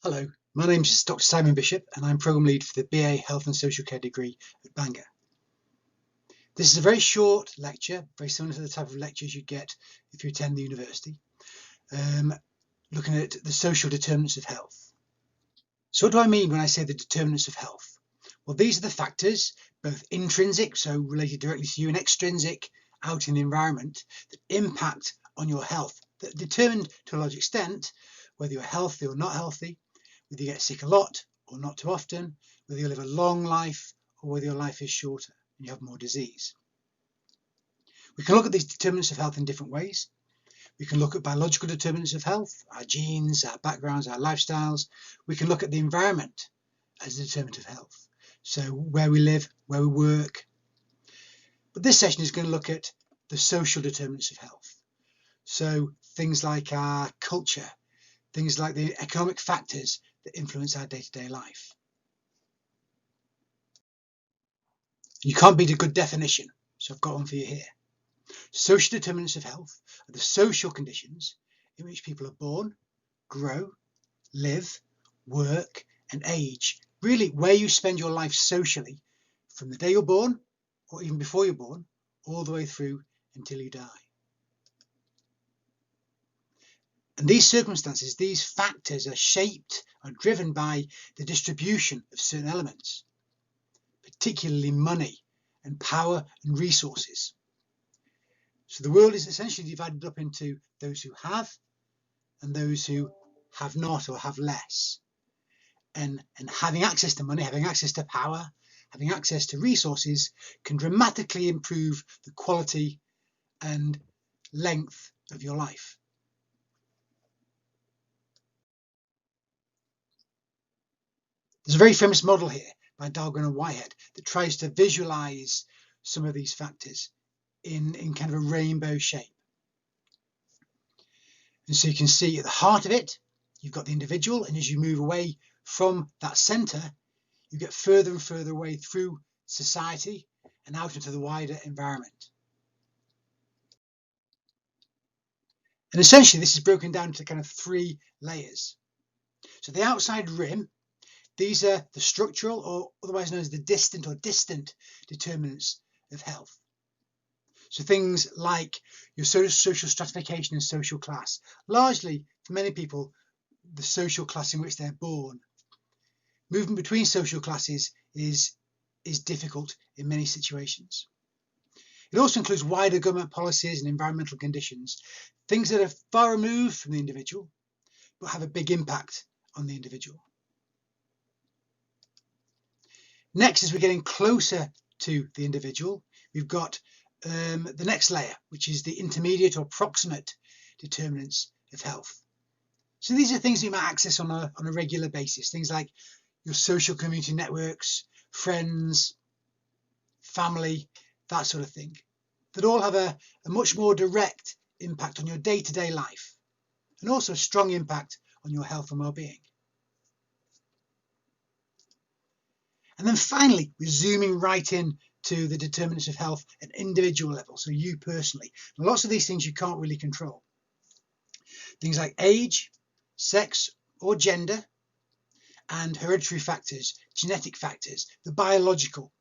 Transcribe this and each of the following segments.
Hello, my name is Dr. Simon Bishop and I'm Programme Lead for the BA Health and Social Care degree at Bangor. This is a very short lecture, very similar to the type of lectures you get if you attend the university, looking at the social determinants of health. So what do I mean when I say the determinants of health? Well, these are the factors, both intrinsic, so related directly to you, and extrinsic, out in the environment, that impact on your health, that determine to a large extent whether you're healthy or not healthy, whether you get sick a lot or not too often, whether you live a long life or whether your life is shorter and you have more disease. We can look at these determinants of health in different ways. We can look at biological determinants of health, our genes, our backgrounds, our lifestyles. We can look at the environment as a determinant of health, so where we live, where we work. But this session is going to look at the social determinants of health. So things like our culture, things like the economic factors that influence our day-to-day life. You can't beat a good definition, so I've got one for you here. Social determinants of health are the social conditions in which people are born, grow, live, work, and age. Really, where you spend your life socially from the day you're born, or even before you're born, all the way through until you die. And these circumstances, these factors are driven by the distribution of certain elements, particularly money and power and resources. So the world is essentially divided up into those who have and those who have not or have less. And having access to money, having access to power, having access to resources can dramatically improve the quality and length of your life. There's a very famous model here by Dahlgren and Wirehead that tries to visualize some of these factors in kind of a rainbow shape. And so you can see at the heart of it, you've got the individual, and as you move away from that center, you get further and further away through society and out into the wider environment. And essentially, this is broken down into kind of three layers. So the outside rim, these are the structural, or otherwise known as the distant determinants of health. So things like your social stratification and social class, largely for many people, the social class in which they're born. Movement between social classes is difficult in many situations. It also includes wider government policies and environmental conditions, things that are far removed from the individual, but have a big impact on the individual. Next, as we're getting closer to the individual, we've got the next layer, which is the intermediate or proximate determinants of health. So these are things you might access on a regular basis, things like your social community networks, friends, family, that sort of thing, that all have a much more direct impact on your day-to-day life, and also a strong impact on your health and well-being. And then finally, we're zooming right in to the determinants of health at individual level, so you personally. And lots of these things you can't really control. Things like age, sex or gender, and hereditary factors, genetic factors, the biological.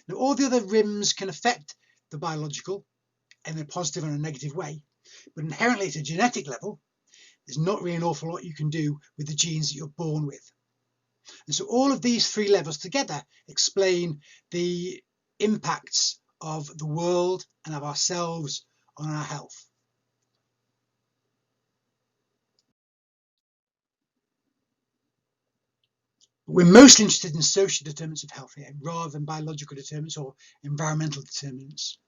Now, all the other rims can affect the biological in a positive and a negative way, but inherently at a genetic level, there's not really an awful lot you can do with the genes that you're born with. And so all of these three levels together explain the impacts of the world and of ourselves on our health. We're mostly interested in social determinants of health here, rather than biological determinants or environmental determinants.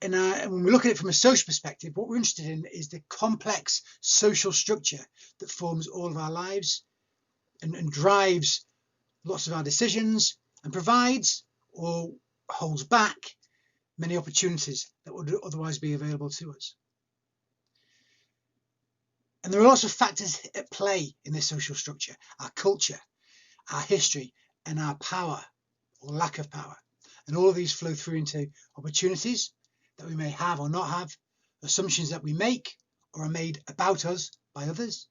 And when we look at it from a social perspective, what we're interested in is the complex social structure that forms all of our lives and drives lots of our decisions and provides or holds back many opportunities that would otherwise be available to us. And there are lots of factors at play in this social structure: our culture, our history, and our power or lack of power. And all of these flow through into opportunities that we may have or not have, assumptions that we make or are made about us by others,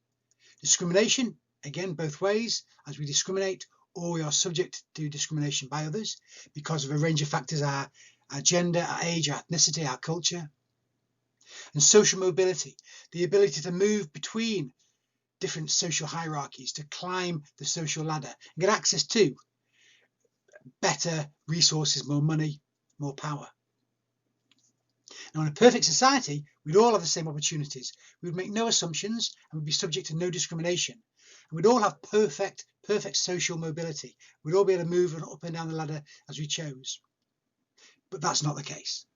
Discrimination, again, both ways. As we discriminate, or we are subject to discrimination by others because of a range of factors, our gender, our age, our ethnicity, our culture. And social mobility, the ability to move between different social hierarchies, to climb the social ladder and get access to better resources, more money, more power. Now, in a perfect society, we'd all have the same opportunities. We would make no assumptions and we'd be subject to no discrimination. And we'd all have perfect social mobility. We'd all be able to move up and down the ladder as we chose. But that's not the case.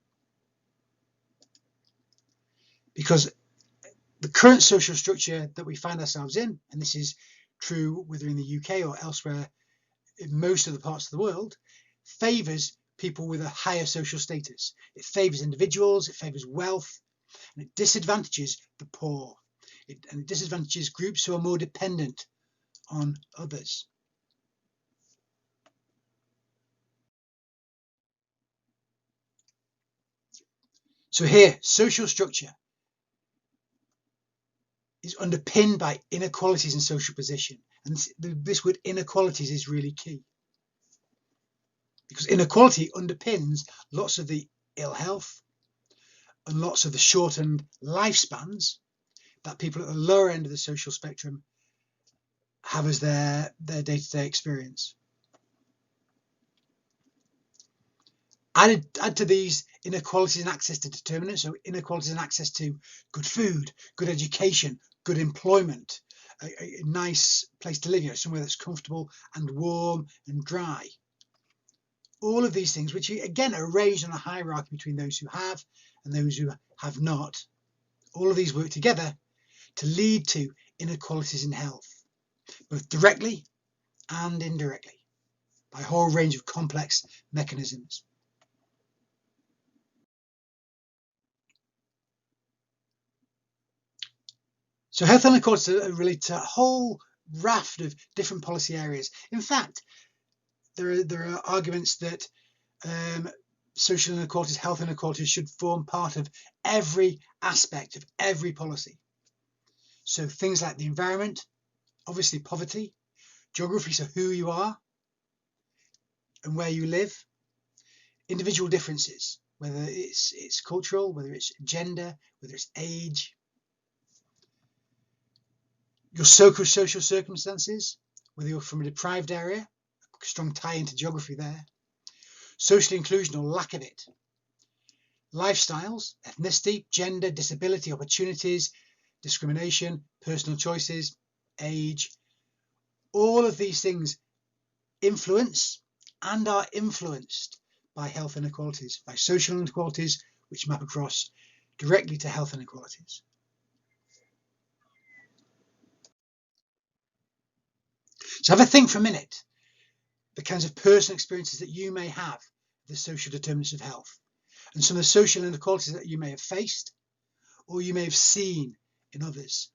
Because the current social structure that we find ourselves in, and this is true whether in the UK or elsewhere in most of the parts of the world, favours people with a higher social status. It favours individuals, it favours wealth, and it disadvantages the poor. And it disadvantages groups who are more dependent on others. So here, social structure is underpinned by inequalities in social position. And this word inequalities is really key. Because inequality underpins lots of the ill health and lots of the shortened lifespans that people at the lower end of the social spectrum have as their day-to-day experience. Add to these inequalities in access to determinants, so inequalities in access to good food, good education, good employment, a nice place to live, somewhere that's comfortable and warm and dry. All of these things, which again are arranged on a hierarchy between those who have and those who have not, all of these work together to lead to inequalities in health, both directly and indirectly, by a whole range of complex mechanisms. So health inequalities relate to a whole raft of different policy areas. In fact, there are arguments that social inequalities, health inequalities should form part of every aspect of every policy. So things like the environment, obviously poverty, geography, so who you are and where you live, individual differences, whether it's cultural, whether it's gender, whether it's age, your social circumstances, whether you're from a deprived area, a strong tie into geography there, social inclusion or lack of it, lifestyles, ethnicity, gender, disability, opportunities, discrimination, personal choices, age. All of these things influence and are influenced by health inequalities, by social inequalities, which map across directly to health inequalities. So have a think for a minute, the kinds of personal experiences that you may have, the social determinants of health, and some of the social inequalities that you may have faced or you may have seen in others.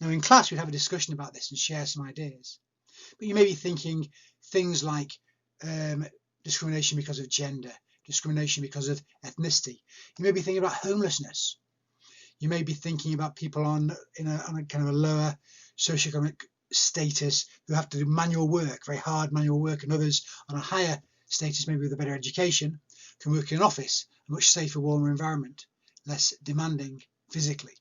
Now in class we'd have a discussion about this and share some ideas, but you may be thinking things like discrimination because of gender, discrimination because of ethnicity. You may be thinking about homelessness. You may be thinking about people on a kind of a lower socioeconomic status who have to do manual work, very hard manual work, and others on a higher status, maybe with a better education, can work in an office, a much safer, warmer environment, less demanding physically.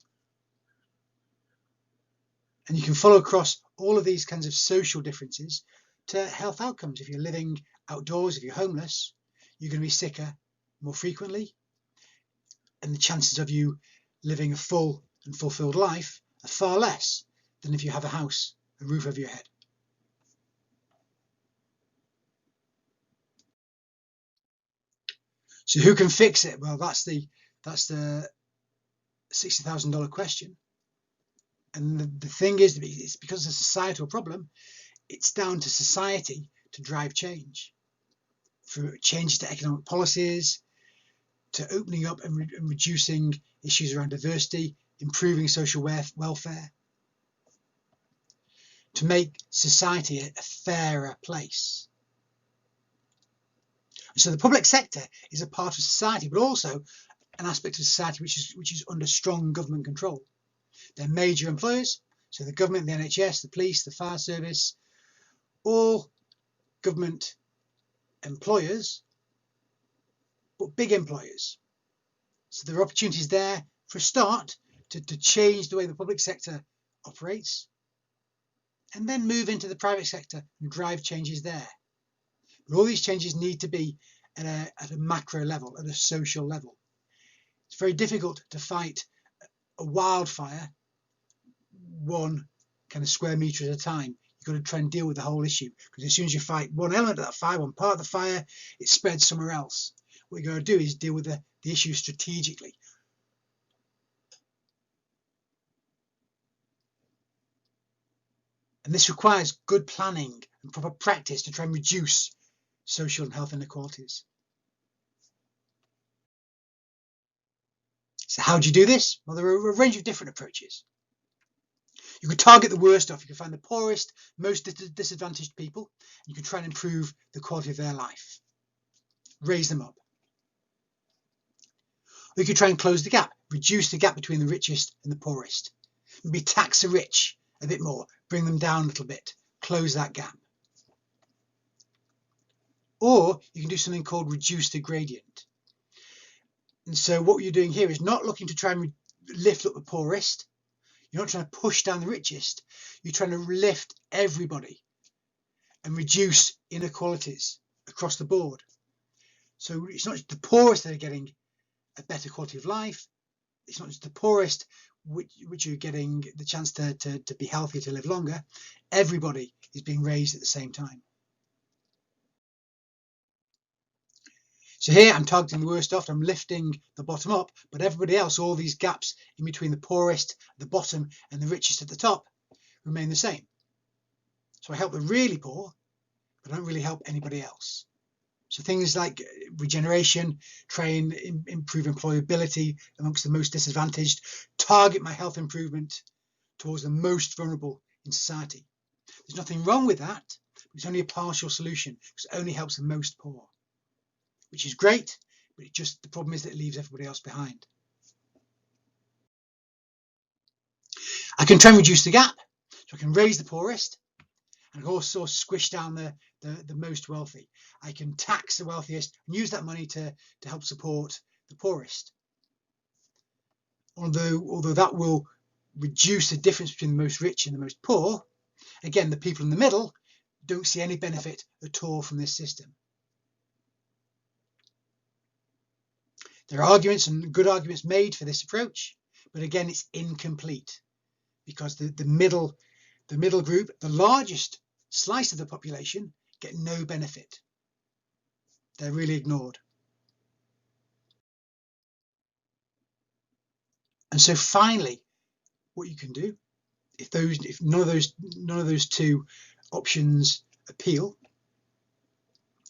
And you can follow across all of these kinds of social differences to health outcomes. If you're living outdoors, if you're homeless, you're going to be sicker more frequently, and the chances of you living a full and fulfilled life are far less than if you have a house, a roof over your head. So who can fix it? Well, that's the $60,000 question. And the thing is, it's because it's a societal problem. It's down to society to drive change, through changes to economic policies, to opening up and reducing issues around diversity, improving social welfare, to make society a fairer place. So the public sector is a part of society, but also an aspect of society which is under strong government control. They're major employers, so the government, the NHS, the police, the fire service, all government employers, but big employers. So there are opportunities there for a start to change the way the public sector operates, and then move into the private sector and drive changes there. But all these changes need to be at a macro level, at a social level. It's very difficult to fight a wildfire one kind of square metre at a time. You've got to try and deal with the whole issue, because as soon as you fight one element of that fire, one part of the fire, it spreads somewhere else. What you've got to do is deal with the issue strategically. And this requires good planning and proper practice to try and reduce social and health inequalities. So how do you do this? Well, there are a range of different approaches. You could target the worst off. You can find the poorest, most disadvantaged people. You can try and improve the quality of their life. Raise them up. Or you could try and close the gap, reduce the gap between the richest and the poorest. Maybe tax the rich a bit more, bring them down a little bit, close that gap. Or you can do something called reduce the gradient. And so what you're doing here is not looking to try and lift up the poorest. You're not trying to push down the richest. You're trying to lift everybody and reduce inequalities across the board. So it's not just the poorest that are getting a better quality of life. It's not just the poorest which are getting the chance to be healthy, to live longer. Everybody is being raised at the same time. So here I'm targeting the worst off, I'm lifting the bottom up, but everybody else, all these gaps in between the poorest at the bottom and the richest at the top, remain the same. So I help the really poor, but I don't really help anybody else. So things like regeneration, try and improve employability amongst the most disadvantaged, target my health improvement towards the most vulnerable in society. There's nothing wrong with that, but it's only a partial solution, because it only helps the most poor. Which is great, but the problem is that it leaves everybody else behind. I can try and reduce the gap, so I can raise the poorest, and also squish down the most wealthy. I can tax the wealthiest and use that money to help support the poorest. Although that will reduce the difference between the most rich and the most poor, again, the people in the middle don't see any benefit at all from this system. There are arguments and good arguments made for this approach, but again, it's incomplete, because the middle group, the largest slice of the population, get no benefit. They're really ignored. And so finally, what you can do, if none of those two options appeal,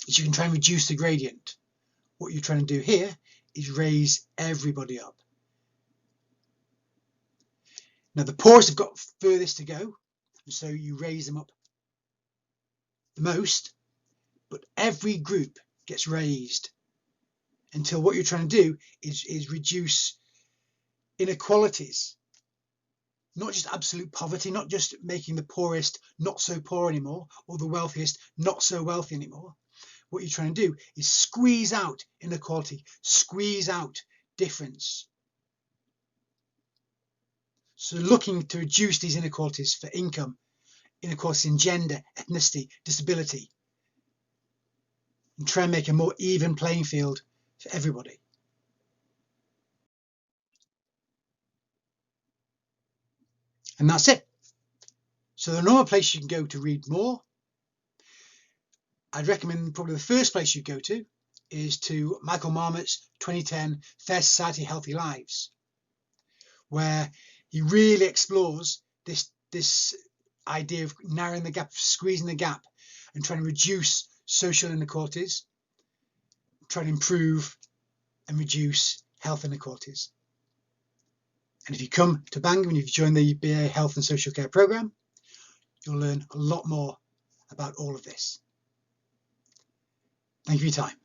is you can try and reduce the gradient. What you're trying to do here is raise everybody up. Now the poorest have got furthest to go, and so you raise them up the most, but every group gets raised until what you're trying to do is reduce inequalities. Not just absolute poverty, not just making the poorest not so poor anymore, or the wealthiest not so wealthy anymore. What you're trying to do is squeeze out inequality, squeeze out difference. So looking to reduce these inequalities for income, inequalities in gender, ethnicity, disability, and try and make a more even playing field for everybody. And that's it. So the normal place you can go to read more, I'd recommend probably the first place you go to is to Michael Marmot's 2010 Fair Society, Healthy Lives, where he really explores this idea of narrowing the gap, squeezing the gap, and trying to reduce social inequalities, trying to improve and reduce health inequalities. And if you come to Bangor and if you join the BA Health and Social Care programme, you'll learn a lot more about all of this. Thank you for your time.